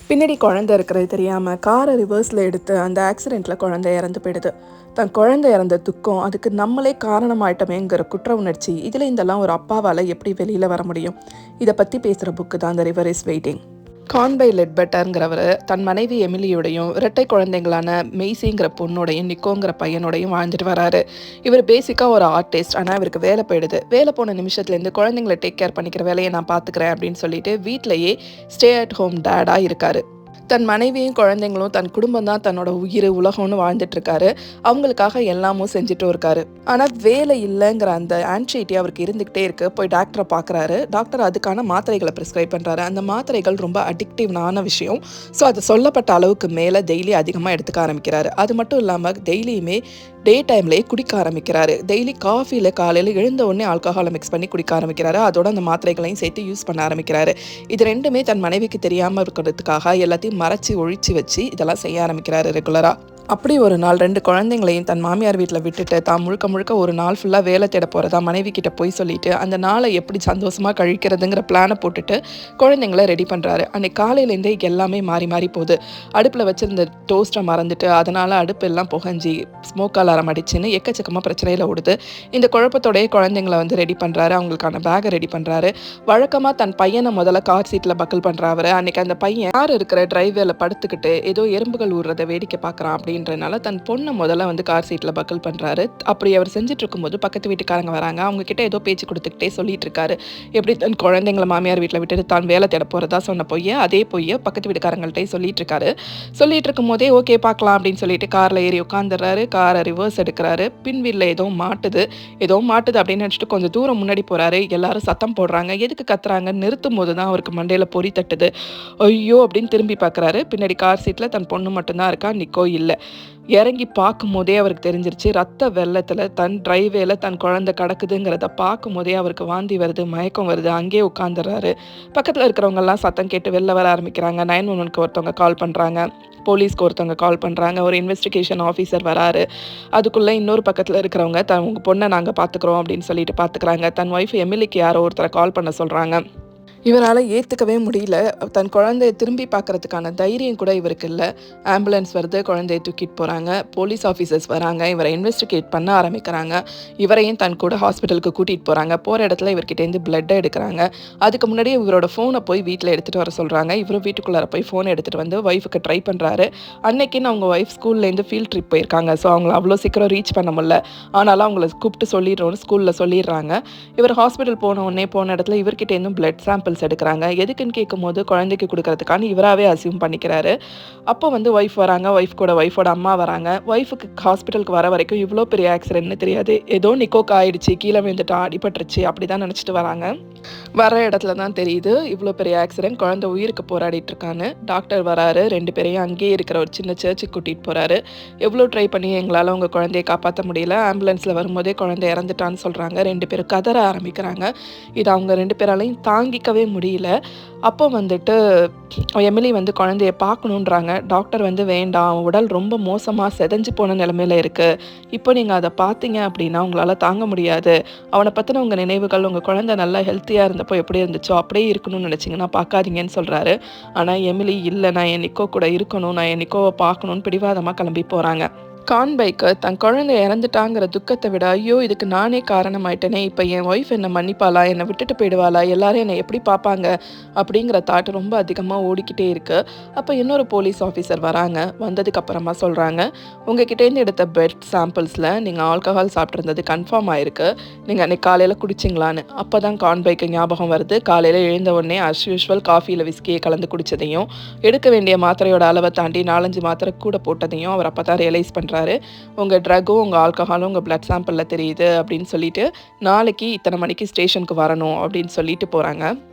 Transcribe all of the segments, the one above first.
பின்னாடி குழந்தை இருக்கிறது தெரியாமல் காரை ரிவர்ஸில் எடுத்து அந்த ஆக்சிடெண்ட்டில் குழந்தை இறந்து போயிடுது. தன் குழந்தை இறந்த துக்கம், அதுக்கு நம்மளே காரணமாயிட்டமேங்கிற குற்ற உணர்ச்சி, இதில் இதெல்லாம் ஒரு அப்பாவால் எப்படி வெளியில் வர முடியும்? இதை பற்றி பேசுகிற புக்கு தான் த ரிவர் இஸ் வெயிட்டிங். கான்பை லெட்பெட்டருங்கிறவர் தன் மனைவி எமிலியோடையும் இரட்டை குழந்தைங்களான மெய்சிங்கிற பொண்ணோடையும் நிக்கோங்கிற பையனோடையும் வாழ்ந்துட்டு வராரு. இவர் பேசிக்காக ஒரு ஆர்டிஸ்ட். ஆனால் இவருக்கு வேலை போயிடுது. வேலை போன நிமிஷத்துலேருந்து குழந்தைங்களை டேக் கேர் பண்ணிக்கிற வேலையை நான் பார்த்துக்கிறேன் அப்படின்னு சொல்லிட்டு வீட்டிலையே ஸ்டே அட் ஹோம் டேடாக இருக்காரு. தன் மனைவியும் குழந்தைங்களும் தன் குடும்பம் தான் தன்னோட உயிர் உலகம்னு வாழ்ந்துட்டு இருக்காரு. அவங்களுக்காக எல்லாமும் செஞ்சுட்டும் இருக்காரு. ஆனால் வேலை இல்லைங்கிற அந்த ஆன்சைட்டி அவருக்கு இருந்துக்கிட்டே இருக்கு. போய் டாக்டரை பார்க்குறாரு. டாக்டர் அதுக்கான மாத்திரைகளை ப்ரிஸ்கிரைப் பண்ணுறாரு. அந்த மாத்திரைகள் ரொம்ப அடிக்டிவான விஷயம். ஸோ அது சொல்லப்பட்ட அளவுக்கு மேலே டெய்லி அதிகமாக எடுத்துக்க ஆரம்பிக்கிறாரு. அது மட்டும் இல்லாமல் டெய்லியுமே டே டைம்லேயே குடிக்க ஆரம்பிக்கிறாரு. டெய்லி காஃபியில் காலையில் எழுந்த உடனே ஆல்கஹாலை மிக்ஸ் பண்ணி குடிக்க ஆரம்பிக்கிறாரு. அதோட அந்த மாத்திரைகளையும் சேர்த்து யூஸ் பண்ண ஆரம்பிக்கிறாரு. இது ரெண்டுமே தன் மனைவிக்கு தெரியாமல் இருக்கிறதுக்காக எல்லாத்தையும் மறைச்சி ஒழிச்சு வச்சு இதெல்லாம் செய்ய ஆரம்பிக்கிறாரு ரெகுலராக. அப்படி ஒரு நாள் 2 குழந்தைங்களையும் தன் மாமியார் வீட்டில் விட்டுட்டு தான் முழுக்க ஒரு நாள் ஃபுல்லாக வேலை தேட போகிறதா மனைவி கிட்ட போய் சொல்லிட்டு அந்த நாளை எப்படி சந்தோஷமாக கழிக்கிறதுங்கிற பிளானை போட்டுட்டு குழந்தைங்கள ரெடி பண்ணுறாரு. அன்றைக்கி காலையிலேருந்தே எல்லாமே மாறி போகுது. அடுப்பில் வச்சுருந்த டோஸ்ட்டை மறந்துட்டு அதனால் அடுப்பு எல்லாம் புகஞ்சி ஸ்மோக் அலாரம் அடிச்சுன்னு எக்கச்சக்கமாக பிரச்சனையில் ஓடுது. இந்த குழப்பத்தோடைய குழந்தைங்கள ரெடி பண்ணுறாரு. அவங்களுக்கான பேகை ரெடி பண்ணுறாரு. வழக்கமாக தன் பையனை முதல்ல கார் சீட்டில் பக்கல் பண்ணுறாரு. அன்றைக்கி அந்த பையன் கார் இருக்கிற டிரைவேல படுத்துக்கிட்டு ஏதோ எறும்புகள் ஊறுறதை வேடிக்கை பார்க்குறான். அப்படின்றனால தன் பொண்ணை முதல்ல கார் சீட்டில் பக்கல் பண்ணுறாரு. அப்படி அவர் செஞ்சுட்டு இருக்கும்போது பக்கத்து வீட்டுக்காரங்க வராங்க. அவங்க கிட்ட ஏதோ பேச்சு கொடுத்துக்கிட்டே சொல்லிட்டு இருக்காரு. எப்படி தன் குழந்தைங்களை மாமியார் வீட்டில் விட்டுட்டு தான் வேலை தேட போகிறதா சொன்ன அதே பொய்யை பக்கத்து வீட்டுக்காரங்கள்ட்டே சொல்லிட்டு இருக்காரு. சொல்லிட்டு இருக்கும் போதே ஓகே பார்க்கலாம் அப்படின்னு சொல்லிட்டு காரில் ஏறி உட்காந்துடுறாரு. காரை ரிவர்ஸ் எடுக்கிறாரு. பின்வீலில் ஏதோ மாட்டுது அப்படின்னு நினச்சிட்டு கொஞ்சம் தூரம் முன்னாடி போகிறாரு. எல்லாரும் சத்தம் போடுறாங்க. எதுக்கு கத்துறாங்க? நிறுத்தும் போது தான் அவருக்கு மண்டையில் பொறி தட்டுது. ஐயோ அப்படின்னு திரும்பி பார்க்குறாரு. பின்னாடி கார் சீட்டில் தன் பொண்ணு மட்டும்தான் இருக்கா. நிக்கோ இல்லை. இறங்கி பார்க்கும் போதே அவருக்கு தெரிஞ்சிருச்சு. ரத்த வெள்ளத்தில் தன் டிரைவேல தன் குழந்தை கிடக்குதுங்கிறத பார்க்கும் போதே அவருக்கு வாந்தி வருது, மயக்கம் வருது. அங்கேயே உட்காந்துடுறாரு. பக்கத்தில் இருக்கிறவங்கெல்லாம் சத்தம் கேட்டு வெளில வர ஆரம்பிக்கிறாங்க. 911க்கு ஒருத்தவங்க கால் பண்ணுறாங்க. போலீஸ்க்கு ஒருத்தவங்க கால் பண்ணுறாங்க. ஒரு இன்வெஸ்டிகேஷன் ஆஃபீஸர் வராரு. அதுக்குள்ளே இன்னொரு பக்கத்தில் இருக்கிறவங்க உங்கள் பொண்ணை நாங்கள் பார்த்துக்குறோம் அப்படின்னு சொல்லிட்டு பார்த்துக்குறாங்க. தன் ஒய்ஃப் எமிலிக்கு யாரோ ஒருத்தரை கால் பண்ண சொல்கிறாங்க. இவரால் ஏற்றுக்கவே முடியல. தன் குழந்தைய திரும்பி பார்க்குறதுக்கான தைரியம் கூட இவருக்கு இல்லை. ஆம்புலன்ஸ் வருது. குழந்தைய தூக்கிட்டு போகிறாங்க. போலீஸ் ஆஃபீஸர்ஸ் வராங்க. இவரை இன்வெஸ்டிகேட் பண்ண ஆரம்பிக்கிறாங்க. இவரையும் தன் கூட ஹாஸ்பிட்டலுக்கு கூட்டிகிட்டு போகிறாங்க. போகிற இடத்துல இவர்கிட்டேருந்து பிளட்டை எடுக்கிறாங்க. அதுக்கு முன்னாடியே இவரோட ஃபோனை போய் வீட்டில் எடுத்துகிட்டு வர சொல்கிறாங்க. இவரும் வீட்டுக்குள்ளார போய் ஃபோனை எடுத்துகிட்டு ஒய்ஃபுக்கு ட்ரை பண்ணுறாரு. அன்னைக்குன்னு அவங்க ஒய்ஃப் ஸ்கூல்லேருந்து ஃபீல்ட் ட்ரிப் போயிருக்காங்க. ஸோ அவங்கள அவ்வளோ சீக்கிரம் ரீச் பண்ண முடியல. ஆனாலும் அவங்கள கூப்பிட்டு சொல்லிடுறோன்னு ஸ்கூலில் சொல்லிடுறாங்க. இவர் ஹாஸ்பிட்டல் போன இடத்துல இவர்கிட்டேருந்தும் பிளட் சாம்பிள் எடுக்கிறாங்க. எதுக்குன்னு கேட்கும்போது குழந்தைக்கு கொடுக்கறதுக்கான இவராகவே அசியூம் பண்ணிக்கிறாரு. அப்போ ஒய்ஃப் வராங்க. ஒய்ஃபோட அம்மா வராங்க. ஒய்ஃபுக்கு ஹாஸ்பிட்டலுக்கு வர வரைக்கும் இவ்வளோ பெரிய ஆக்சிடென்ட்னு தெரியாது. ஏதோ நிக்கோக்கு ஆயிடுச்சு, கீழே விழுந்துட்டா, அடிபட்டுருச்சு அப்படி தான் நினச்சிட்டு வராங்க. வர இடத்துல தான் தெரியுது இவ்வளோ பெரிய ஆக்சிடென்ட். குழந்தை உயிருக்கு போராடிட்டு இருக்கான்னு. டாக்டர் வராரு. 2 பேரையும் அங்கேயே இருக்கிற ஒரு சின்ன சர்ச்சுக்கு கூட்டிகிட்டு போகிறாரு. எவ்வளோ ட்ரை பண்ணி எங்களால் உங்கள் குழந்தையை காப்பாற்ற முடியல. ஆம்புலன்ஸில் வரும்போதே குழந்தை இறந்துட்டான்னு சொல்கிறாங்க. 2 பேரும் கதற ஆரம்பிக்கிறாங்க. இது அவங்க 2 பேராலையும் தாங்கிக்கவே முடியல. அப்போ எமிலி குழந்தைய பார்க்கணுன்றாங்க. டாக்டர் வேண்டாம், உடல் ரொம்ப மோசமாக செதஞ்சு போன நிலைமையில இருக்குது. இப்போ நீங்கள் அதை பார்த்தீங்க அப்படின்னா உங்களால் தாங்க முடியாது. அவனை பற்றின உங்கள் நினைவுகள், உங்கள் குழந்தை நல்லா ஹெல்த்தியாக இருந்தப்போ எப்படி இருந்துச்சோ அப்படியே இருக்கணும்னு நினச்சிங்கன்னா பார்க்காதீங்கன்னு சொல்கிறாரு. ஆனால் எமிலி இல்லை, நான் என் நிக்கோ கூட இருக்கணும், நான் என் நிக்கோவை பார்க்கணுன்னு பிடிவாதமாக கிளம்பி போகிறாங்க. கான்பைக்கு தன் குழந்தை இறந்துட்டாங்கிற துக்கத்தை விட, ஐயோ இதுக்கு நானே காரணமாயிட்டேனே, இப்போ என் ஒய்ஃப் என்னை மன்னிப்பாளா, என்னை விட்டுட்டு போயிடுவாளா, எல்லாரும் என்னை எப்படி பார்ப்பாங்க அப்படிங்கிற தாட் ரொம்ப அதிகமாக ஓடிக்கிட்டே இருக்குது. அப்போ இன்னொரு போலீஸ் ஆஃபீஸர் வராங்க. வந்ததுக்கப்புறமா சொல்கிறாங்க, உங்ககிட்டேருந்து எடுத்த பிளட் சாம்பிள்ஸில் நீங்கள் ஆல்கஹால் சாப்பிட்ருந்தது கன்ஃபார்ம் ஆகிருக்கு. நீங்கள் அன்றைக்கி காலையில் குடிச்சிங்களான்னு. அப்போ தான் கான்பைக்கு ஞாபகம் வருது. காலையில் எழுந்த உடனே அஸ் யூஷுவல் காஃபியில் விஸ்கியை கலந்து குடித்ததையும், எடுக்க வேண்டிய மாத்திரையோட அளவை தாண்டி 4-5 மாத்திரை கூட போட்டதையும் அவர் அப்போ தான் ரியலைஸ் பண்ணுறாரு. உங்கள் ட்ரக்கும் உங்கள் ஆல்கஹாலும் உங்கள் பிளட் சாம்பிளில் தெரியுது அப்படின்னு சொல்லிட்டு நாளைக்கு இத்தனை மணிக்கு ஸ்டேஷனுக்கு வரணும் அப்படின்னு சொல்லிட்டு போகிறாங்க.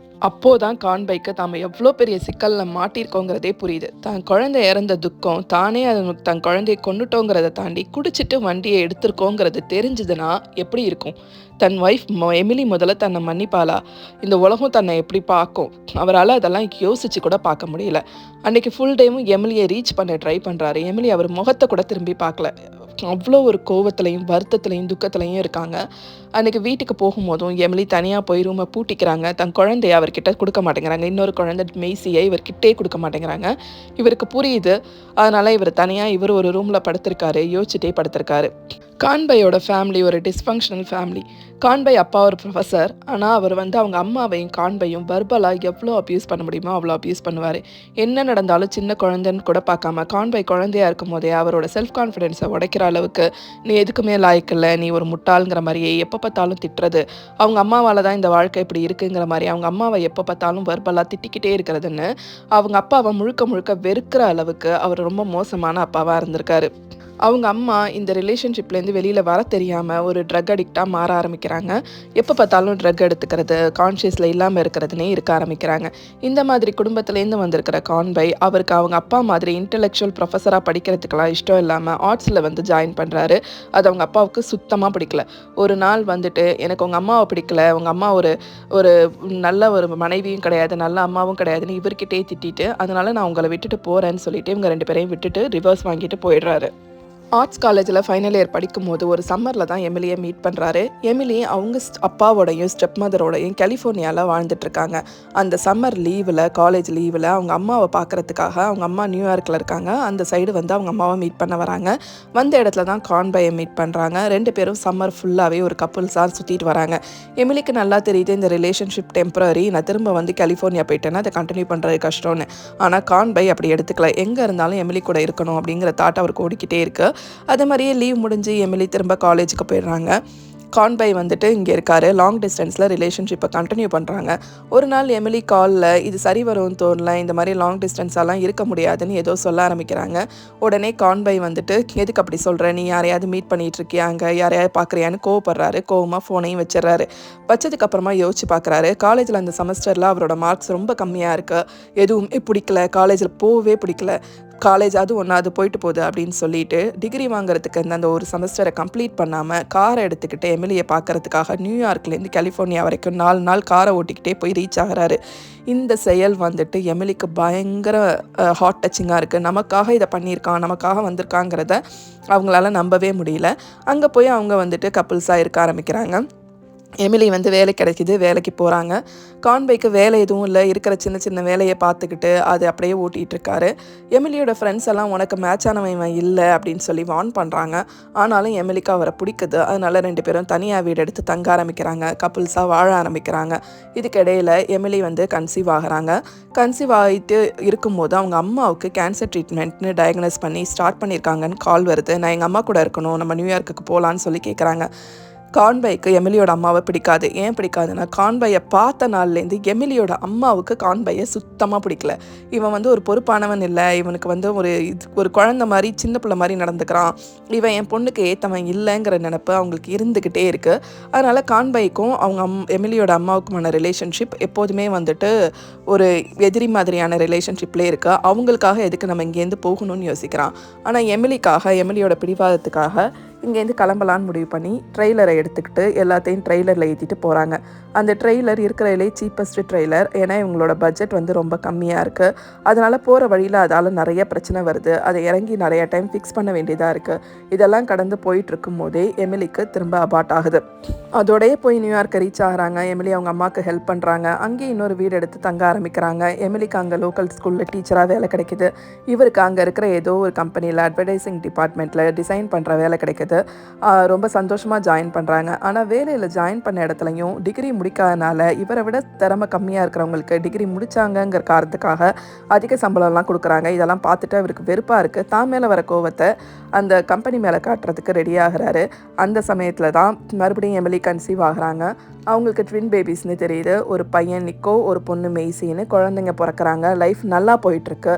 அப்போதான் கான்பைக்கு தாம எவ்வளோ பெரிய சிக்கலில் மாட்டியிருக்கோங்கிறதே புரியுது. தன் குழந்தை இறந்த துக்கம், தானே தன் குழந்தையை கொண்டுட்டோங்கிறத தாண்டி குடிச்சிட்டு வண்டியை எடுத்திருக்கோங்கிறது தெரிஞ்சுதுன்னா எப்படி இருக்கும்? தன் ஒய்ஃப் எமிலி முதல்ல தன்னை மன்னிப்பாளா? இந்த உலகம் தன்னை எப்படி பார்க்கும்? அவரால் அதெல்லாம் யோசிச்சு கூட பார்க்க முடியல. அன்றைக்கி ஃபுல் டேவும் எமிலியை ரீச் பண்ண ட்ரை பண்ணுறாரு. எமிலி அவர் முகத்தை கூட திரும்பி பார்க்கல. அவ்வளோ ஒரு கோவத்துலையும், வருத்தத்துலையும், துக்கத்துலையும் இருக்காங்க. அன்னைக்கு வீட்டுக்கு போகும்போதும் எமிலி தனியா போய் ரூம பூட்டிக்கிறாங்க. தன் குழந்தைய அவர்கிட்ட குடுக்க மாட்டேங்கிறாங்க. இன்னொரு குழந்தை மெய்சிய இவர்கிட்டயே குடுக்க மாட்டேங்கிறாங்க. இவருக்கு புரியுது. அதனால இவர் தனியா ஒரு ரூம்ல படுத்திருக்காரு. யோசிச்சுட்டே படுத்திருக்காரு. கான்பையோட ஃபேமிலி ஒரு டிஸ்ஃபங்ஷனல் ஃபேமிலி. கான்பை அப்பா ஒரு ப்ரொஃபசர். ஆனா, அவர் அவங்க அம்மாவையும், கான்பையும் வெர்பலா எவ்வளோ அப்யூஸ் பண்ண முடியுமோ அவ்வளோ அப்யூஸ் பண்ணுவாரு. என்ன நடந்தாலும் சின்ன குழந்தைன்னு கூட பார்க்காம, கான்பை குழந்தையா இருக்கும்போதே அவரோட செல்ஃப் கான்ஃபிடன்ஸை உடைக்கிற அளவுக்கு, "நீ எதுக்குமே லாயக்கில்ல, நீ ஒரு முட்டாள்ங்கிற" மாரியே எப்போ பார்த்தாலும் திட்டுறது. அவங்க அம்மாவால தான் இந்த வாழ்க்கை இப்படி இருக்குங்கிற மாரி, அவங்க அம்மாவை எப்போ பார்த்தாலும் வெர்பலா திட்டிக்கிட்டே இருக்கிறதுன்னு, அவங்க அப்பாவை முழுக்க முழுக்க வெறுக்கிற அளவுக்கு அவர் ரொம்ப மோசமான அப்பாவா இருந்திருக்காரு. அவங்க அம்மா இந்த ரிலேஷன்ஷிப்லேருந்து வெளியில் வர தெரியாமல் ஒரு ட்ரக் அடிக்டாக மாற ஆரம்பிக்கிறாங்க. எப்போ பார்த்தாலும் ட்ரக் எடுத்துக்கிறது, கான்ஷியஸில் இல்லாமல் இருக்கிறதுனே இருக்க ஆரம்பிக்கிறாங்க. இந்த மாதிரி குடும்பத்துலேருந்து வந்திருக்கிற கான்பை அவருக்கு அவங்க அப்பா மாதிரி இன்டெலெக்சுவல் ப்ரொஃபஸராக படிக்கிறதுக்கெலாம் இஷ்டம் இல்லாமல் ஆர்ட்ஸில் ஜாயின் பண்ணுறாரு. அது அவங்க அப்பாவுக்கு சுத்தமாக பிடிக்கல. ஒரு நாள் எனக்கு உங்கள் அம்மாவை பிடிக்கல, உங்கள் அம்மா ஒரு ஒரு நல்ல ஒரு மனைவியும் கிடையாது, நல்ல அம்மாவும் கிடையாதுன்னு இவர்கிட்டே திட்டிட்டு, அதனால் நான் உங்களை விட்டுட்டு போகிறேன்னு சொல்லிட்டு இவங்க 2 பேரையும் விட்டுட்டு ரிவர்ஸ் வாங்கிட்டு போயிடுறாரு. ஆர்ட்ஸ் காலேஜில் ஃபைனல் இயர் படிக்கும்போது ஒரு சம்மரில் தான் எமிலியை மீட் பண்ணுறாரு. எமிலி அவங்க அப்பாவோடையும் ஸ்டெப் மதரோடையும் கலிஃபோர்னியாவில் வாழ்ந்துட்டுருக்காங்க. அந்த சம்மர் லீவில், காலேஜ் லீவில் அவங்க அம்மாவை பார்க்குறதுக்காக, அவங்க அம்மா நியூயார்க்கில் இருக்காங்க, அந்த சைடு அவங்க அம்மாவை மீட் பண்ண வராங்க. வந்த இடத்துல தான் கான்பையை மீட் பண்ணுறாங்க. 2 பேரும் சம்மர் ஃபுல்லாகவே ஒரு கப்புள்ஸாக சுற்றிட்டு வராங்க. எமிலிக்கு நல்லா தெரியுது இந்த ரிலேஷன்ஷிப் டெம்பரரி, நான் திரும்ப கலிஃபோர்னியா போயிட்டேன்னா அதை கண்டினியூ பண்ணுறது கஷ்டம்னு. ஆனால் கான்பை அப்படி எடுத்துக்கல. எங்கே இருந்தாலும் எமிலி கூட இருக்கணும் அப்படிங்கிற தாட் அவருக்கு ஓடிக்கிட்டே இருக்குது. அதே மாதிரியே லீவ் முடிஞ்சு எமிலி திரும்ப காலேஜுக்கு போயிடுறாங்க. கான்பை இங்கே இருக்காரு. லாங் டிஸ்டன்ஸில் ரிலேஷன்ஷிப்பை கண்டினியூ பண்ணுறாங்க. ஒரு நாள் எமிலி காலில் இது சரி வரும்னு தோணல, இந்த மாதிரி லாங் டிஸ்டன்ஸெல்லாம் இருக்க முடியாதுன்னு ஏதோ சொல்ல ஆரம்பிக்கிறாங்க. உடனே கான்பை எதுக்கு அப்படி சொல்கிற, நீ யாரையாவது மீட் பண்ணிகிட்டு இருக்கியா, அங்கே யாரையாவது பார்க்குறியான்னு கோவப்படுறாரு. கோவமாக ஃபோனையும் வச்சிடறாரு. வச்சதுக்கப்புறமா யோசிச்சு பார்க்குறாரு. காலேஜில் அந்த செமஸ்டரில் அவரோட மார்க்ஸ் ரொம்ப கம்மியாக இருக்குது, எதுவுமே பிடிக்கல, காலேஜில் போகவே பிடிக்கல, காலேஜ் அது ஒன்றாவது போயிட்டு போகுது அப்படின்னு சொல்லிட்டு டிகிரி வாங்குறதுக்கு அந்த ஒரு செமஸ்டரை கம்ப்ளீட் பண்ணாமல் காரை எடுத்துக்கிட்டு எமிலியை பார்க்கறதுக்காக நியூயார்க்லேருந்து கலிஃபோர்னியா வரைக்கும் 4 நாள் காரை ஓட்டிக்கிட்டே போய் ரீச் ஆகிறாரு. இந்த செயல் எமிலிக்கு பயங்கர ஹார்ட் டச்சிங்காக இருக்குது. நமக்காக இதை பண்ணியிருக்கான், நமக்காக வந்திருக்காங்கிறத அவங்களால நம்பவே முடியல. அங்கே போய் அவங்க கப்புள்ஸாக இருக்க ஆரம்பிக்கிறாங்க. எமிலி வேலை கிடைக்கிது, வேலைக்கு போகிறாங்க. கான்பைக்கு வேலை எதுவும் இல்லை, இருக்கிற சின்ன சின்ன வேலையை பார்த்துக்கிட்டு அது அப்படியே ஓட்டிகிட்டு இருக்காரு. எமிலியோட ஃப்ரெண்ட்ஸ் எல்லாம் உனக்கு மேட்ச் ஆனவன் இல்லை அப்படின்னு சொல்லி வார்ன் பண்ணுறாங்க. ஆனாலும் எமிலிக்கு அவரை பிடிக்குது. அதனால 2 பேரும் தனியாக வீடு எடுத்து தங்க ஆரம்பிக்கிறாங்க, கப்புள்ஸாக வாழ ஆரம்பிக்கிறாங்க. இதுக்கிடையில் எமிலி கன்சீவ் ஆகிறாங்க. கன்சீவ் ஆகிட்டு இருக்கும்போது அவங்க அம்மாவுக்கு கேன்சர் ட்ரீட்மெண்ட்னு டயக்னோஸ் பண்ணி ஸ்டார்ட் பண்ணியிருக்காங்கன்னு கால் வருது. நான் எங்கள் அம்மா கூட இருக்கணும், நம்ம நியூயார்க்குக்கு போகலான்னு சொல்லி கேட்குறாங்க. கான்பைக்கு எமிலியோட அம்மாவை பிடிக்காது. ஏன் பிடிக்காதுன்னா, கான்பையை பார்த்த நாள்லேருந்து எமிலியோட அம்மாவுக்கு கான்பையை சுத்தமாக பிடிக்கல. இவன் ஒரு பொறுப்பானவன் இல்லை, இவனுக்கு ஒரு குழந்தை மாதிரி சின்ன பிள்ளை மாதிரி நடந்துக்கிறான், இவன் என் பொண்ணுக்கு ஏற்றவன் இல்லைங்கிற நினப்பு அவங்களுக்கு இருந்துக்கிட்டே இருக்குது. அதனால் கான்பைக்கும் அவங்க எமிலியோட அம்மாவுக்குமான ரிலேஷன்ஷிப் எப்போதுமே ஒரு எதிரி மாதிரியான ரிலேஷன்ஷிப்லேயே இருக்குது. அவங்களுக்காக எதுக்கு நம்ம இங்கேருந்து போகணும்னு யோசிக்கிறான். ஆனால் எமிலியோட பிடிவாதத்துக்காக இங்கேருந்து கிளம்பலான்னு முடிவு பண்ணி ட்ரெய்லரை எடுத்துக்கிட்டு எல்லாத்தையும் ட்ரெய்லரில் ஏற்றிட்டு போகிறாங்க. அந்த ட்ரெய்லர் இருக்கிறதுலே சீப்பஸ்ட் ட்ரெய்லர். ஏன்னா இவங்களோட பட்ஜெட் ரொம்ப கம்மியாக இருக்குது. அதனால் போகிற வழியில் அதால் நிறைய பிரச்சனை வருது. அதை இறங்கி நிறைய டைம் ஃபிக்ஸ் பண்ண வேண்டியதாக இருக்குது. இதெல்லாம் கடந்து போயிட்டு இருக்கும் போதே எமிலிக்கு திரும்ப அபார்ட் ஆகுது. அதோடய போய் நியூயார்க்கை ரீச் ஆகிறாங்க. எமிலி அவங்க அம்மாவுக்கு ஹெல்ப் பண்ணுறாங்க. அங்கேயே இன்னொரு வீடு எடுத்து தங்க ஆரம்பிக்கிறாங்க. எமிலிக்கு அங்கே லோக்கல் ஸ்கூலில் டீச்சராக வேலை கிடைக்கிது. இவருக்கு அங்கே இருக்கிற ஏதோ ஒரு கம்பெனியில் அட்வர்டைசிங் டிபார்ட்மெண்ட்டில் டிசைன் பண்ணுற வேலை கிடைக்கிது. ரொம்ப சந்தோஷமாக ஜாயின் பண்ணுறாங்க. ஆனால் வேலையில் ஜாயின் பண்ண இடத்துலையும் டிகிரி முடிக்காதனால இவரை விட திறமை கம்மியாக இருக்கிறவங்களுக்கு டிகிரி முடித்தாங்கங்கிற காரணத்துக்காக அதிக சம்பளம்லாம் கொடுக்குறாங்க. இதெல்லாம் பார்த்துட்டு அவருக்கு வெறுப்பாக இருக்குது. தான் மேலே வர கோவத்தை அந்த கம்பெனி மேலே காட்டுறதுக்கு ரெடி ஆகிறாரு. அந்த சமயத்தில் தான் மறுபடியும் எமிலி கன்சீவ் ஆகிறாங்க. அவங்களுக்கு ட்வின் பேபிஸ்னு தெரியுது. ஒரு பையன் நிக்கோ, ஒரு பொண்ணு மெய்சின்னு குழந்தைங்க பிறக்கிறாங்க. லைஃப் நல்லா போயிட்டுருக்கு.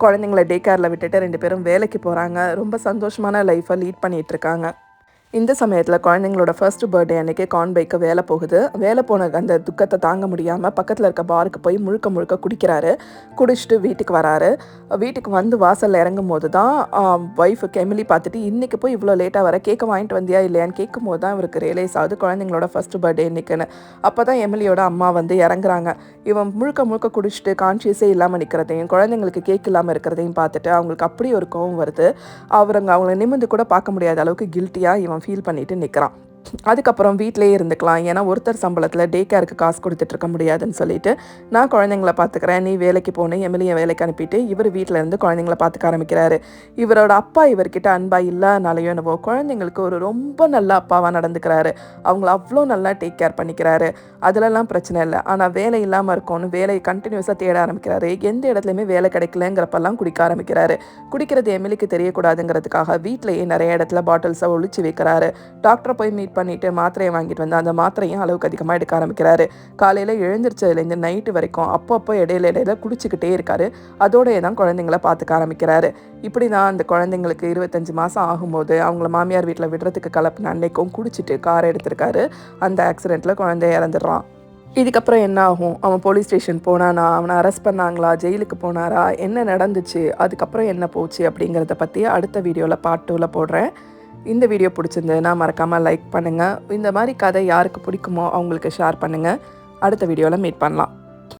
குழந்தைங்கள டே கேரில் விட்டுட்டு 2 பேரும் வேலைக்கு போகிறாங்க. ரொம்ப சந்தோஷமான லைஃப்பை லீட் பண்ணிகிட்ருக்காங்க. இந்த சமயத்தில் குழந்தைங்களோட ஃபர்ஸ்ட் பர்த்டே அன்றைக்கி கார்ன் பைக்கு வேலை போகுது. வேலை போன அந்த துக்கத்தை தாங்க முடியாமல் பக்கத்தில் இருக்க பாருக்கு போய் முழுக்க முழுக்க குடிக்கிறாரு. குடிச்சிட்டு வீட்டுக்கு வராரு. வீட்டுக்கு வந்து வாசலில் இறங்கும் போது தான் ஒய்ஃபுக்கு எமிலி பார்த்துட்டு இன்றைக்கி போய் இவ்வளோ லேட்டாக வர கேக்கை வாங்கிட்டு வந்தியா இல்லையான்னு கேட்கும் போது தான் இவருக்கு ரியலைஸ் ஆகுது குழந்தைங்களோட ஃபர்ஸ்ட் பர்த்டே இன்றைக்குன்னு. அப்போ தான் எமிலியோட அம்மா வந்து இறங்குறாங்க. இவன் முழுக்க முழுக்க குடிச்சிட்டு கான்ஷியஸே இல்லாமல் நிற்கிறதையும் குழந்தைங்களுக்கு கேக் இல்லாமல் இருக்கிறதையும் பார்த்துட்டு அவங்களுக்கு அப்படி ஒரு கோவம் வருது. அவங்கள நிமிர்ந்து கூட பார்க்க முடியாத அளவுக்கு கில்ட்டியாக இவன் ஃபீல் பண்ணிட்டு நிற்கிறான். அதுக்கப்புறம் வீட்டிலேயே இருந்துக்கலாம், ஏன்னா ஒருத்தர் சம்பளத்தில் டே கேருக்கு காசு கொடுத்துட்ருக்க முடியாதுன்னு சொல்லிட்டு நான் குழந்தைங்கள பார்த்துக்கிறேன், நீ வேலைக்கு போகணும், எமிலியை வேலைக்கு அனுப்பிட்டு இவர் வீட்டில் இருந்து குழந்தைங்கள பார்த்துக்க ஆரம்பிக்கிறாரு. இவரோட அப்பா இவர்கிட்ட அன்பா இல்லாதனாலையோ என்னவோ குழந்தைங்களுக்கு ஒரு ரொம்ப நல்ல அப்பாவாக நடந்துக்கிறாரு. அவங்கள அவ்வளோ நல்லா டேக் கேர் பண்ணிக்கிறாரு. அதிலெல்லாம் பிரச்சனை இல்லை. ஆனால் வேலை இல்லாமல் இருக்கணும்னு வேலையை கண்டினியூஸாக தேட ஆரம்பிக்கிறாரு. எந்த இடத்துலையுமே வேலை கிடைக்கலங்கிறப்பெல்லாம் குடிக்க ஆரம்பிக்கிறாரு. குடிக்கிறது எமிலிக்கு தெரியக்கூடாதுங்கிறதுக்காக வீட்டிலேயே நிறைய இடத்துல பாட்டில்ஸை ஒழிச்சு வைக்கிறாரு. டாக்டரை போய் மீட் பண்ணிட்டு மாத்திரையை வாங்கிட்டு வந்து அந்த மாத்திரையும் அளவுக்கு அதிகமாக எடுக்க ஆரம்பிக்கிறாரு. காலையில் எழுந்திரிச்சதுலேருந்து நைட்டு வரைக்கும் அப்பப்போ இடையில குடிச்சிக்கிட்டே இருக்காரு. அதோடய தான் குழந்தைங்கள பார்த்துக்க ஆரம்பிக்கிறாரு. இப்படி தான் அந்த குழந்தைங்களுக்கு 25 மாதம் ஆகும்போது அவங்கள மாமியார் வீட்டில் விடுறதுக்கு கலப்பின அன்னைக்கும் குடிச்சிட்டு காரை எடுத்திருக்காரு. அந்த ஆக்சிடெண்ட்டில் குழந்தை இறந்துடுறான். இதுக்கப்புறம் என்ன ஆகும்? அவன் போலீஸ் ஸ்டேஷன் போனானா, அவனை அரெஸ்ட் பண்ணாங்களா, ஜெயிலுக்கு போனாரா, என்ன நடந்துச்சு, அதுக்கப்புறம் என்ன போச்சு அப்படிங்கிறத பற்றி அடுத்த வீடியோவில் பார்ட் 2ல் போடுறேன். இந்த வீடியோ பிடிச்சிருந்ததுன்னா மறக்காமல் லைக் பண்ணுங்கள். இந்த மாதிரி கதை யாருக்கு பிடிக்குமோ அவங்களுக்கு ஷேர் பண்ணுங்கள். அடுத்த வீடியோவில் மீட் பண்ணலாம்.